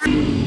No.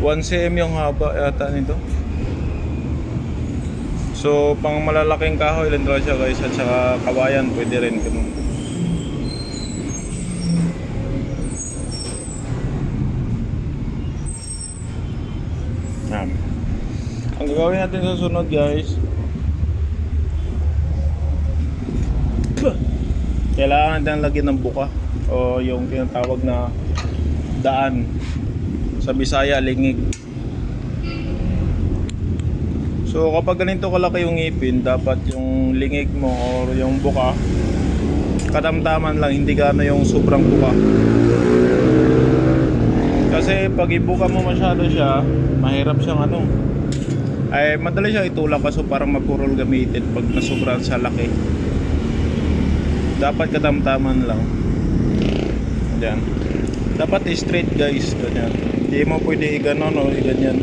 1 cm yung haba yata nito. So pang malalaking kahoy lang daw siya guys, at saka kawayan pwede rin ganun. Ang gagawin natin sa sunod guys, kailangan natin lagyan ng buka o yung tinatawag na daan, sa Bisaya lingig. So kapag ganito kalaki yung ngipin, dapat yung lingig mo or yung buka kadamdaman lang, hindi gano yung sobrang buka. Kasi pag ibuka mo masyado siya, mahirap siyang madali siyang itulak, kaso parang mapurol gamitin pag nasobrahan sa laki. Dapat kadamdaman lang. Yan. Dapat straight guys, ganyan. Hindi mo pwede i-ganon o i-ganyan.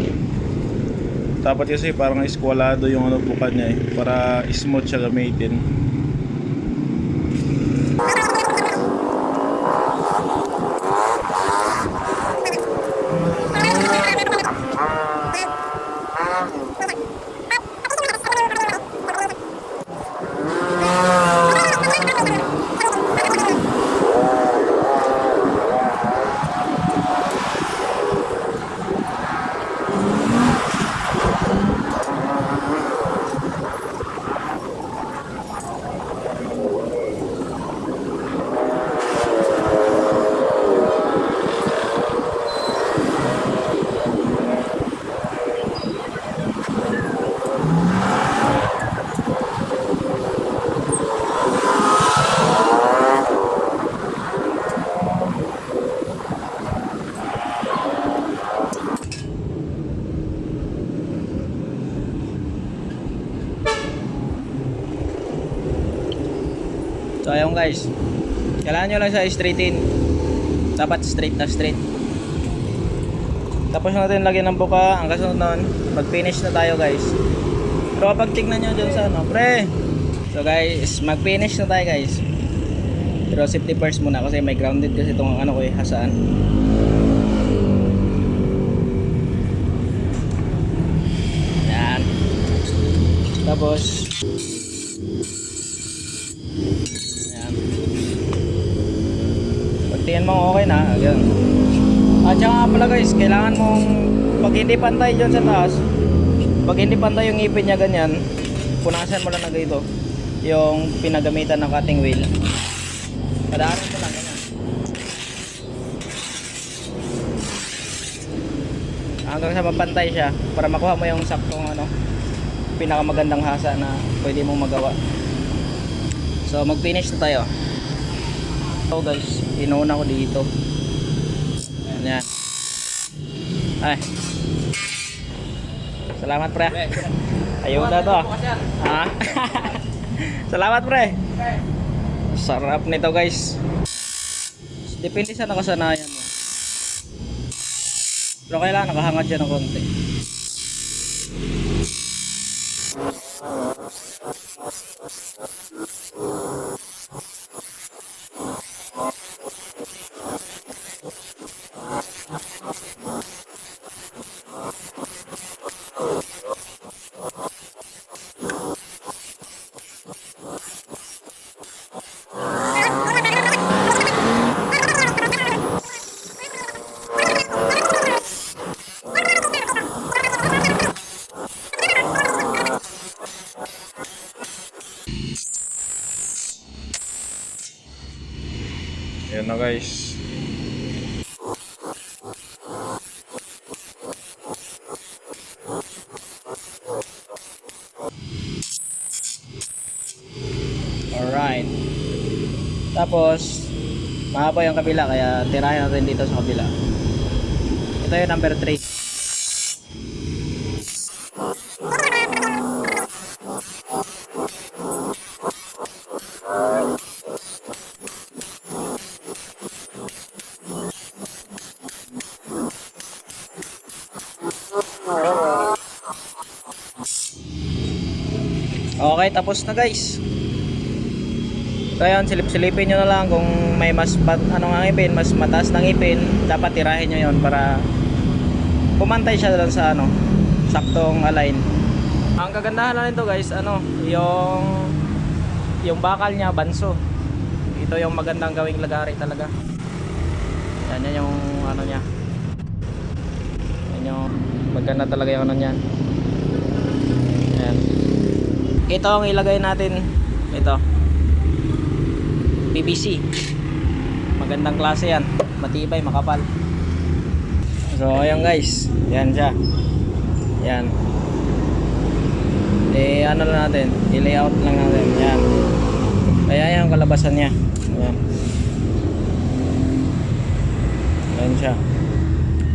Dapat kasi parang eskwalado yung buka niya para smooth siya gamitin. So ayun guys, kailangan nyo lang siya straightin. Dapat straight na straight. Tapos natin lagyan ng buka. Ang kasunod nun, mag finish na tayo guys. Pero kapag tignan nyo dyan sa pre, so guys, mag finish na tayo guys. Pero safety first muna kasi may grounded kasi itong hasaan. Yan. Tapos tingnan mo okay na, ganun. At saka pala guys, kailangan mong pag hindi pantay dyan sa taas, pag hindi pantay yung ngipin niya ganyan, punasan mo lang na ganito yung pinagamitan ng cutting wheel. Padaanin mo lang ganyan hanggang sa mapantay siya para makuha mo yung saktong ano, pinakamagandang hasa na pwede mong magawa. So mag-finish na tayo. So guys, inuuna ko dito. Ayan. Ay. Salamat pre. Ayun na to. Ha? Salamat pre. Sarap nito guys. Depende sa nakasanayan mo. Pero kailangan nakahangad siya ng konti. Ayan na guys. Alright. Tapos mahaba yung kabila kaya tirahin natin dito sa kabila. Ito yung number 3. Okay, tapos na guys. So ayun, silip-silipin nyo na lang kung may mas ngipin, mas mataas ng ngipin, dapat tirahin nyo yon para pumantay siya doon sa saktong align. Ang kagandahan lang nito guys, yung bakal niya banso. Ito yung magandang gawing lagari talaga. Yan yung niya. Yan yung maganda talaga yung niyan. Ayan. Ito ang ilagay natin, ito PVC, magandang klase yan, matibay, makapal. So ayan guys, yan siya, yan, ano lang natin, i-layout lang natin, yan, kaya yan kalabasan nya, yan, yan siya.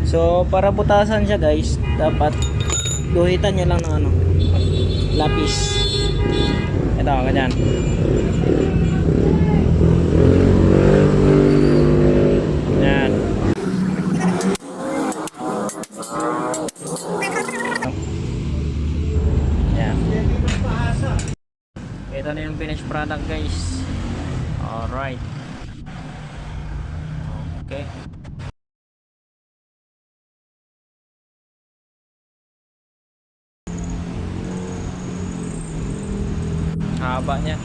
So para butasan siya guys, dapat guhitan nyo lang ng lapis. Ito, ganyan. Yan. Yan. Ito na yung finished product guys. Alright. Okay. Haba niya.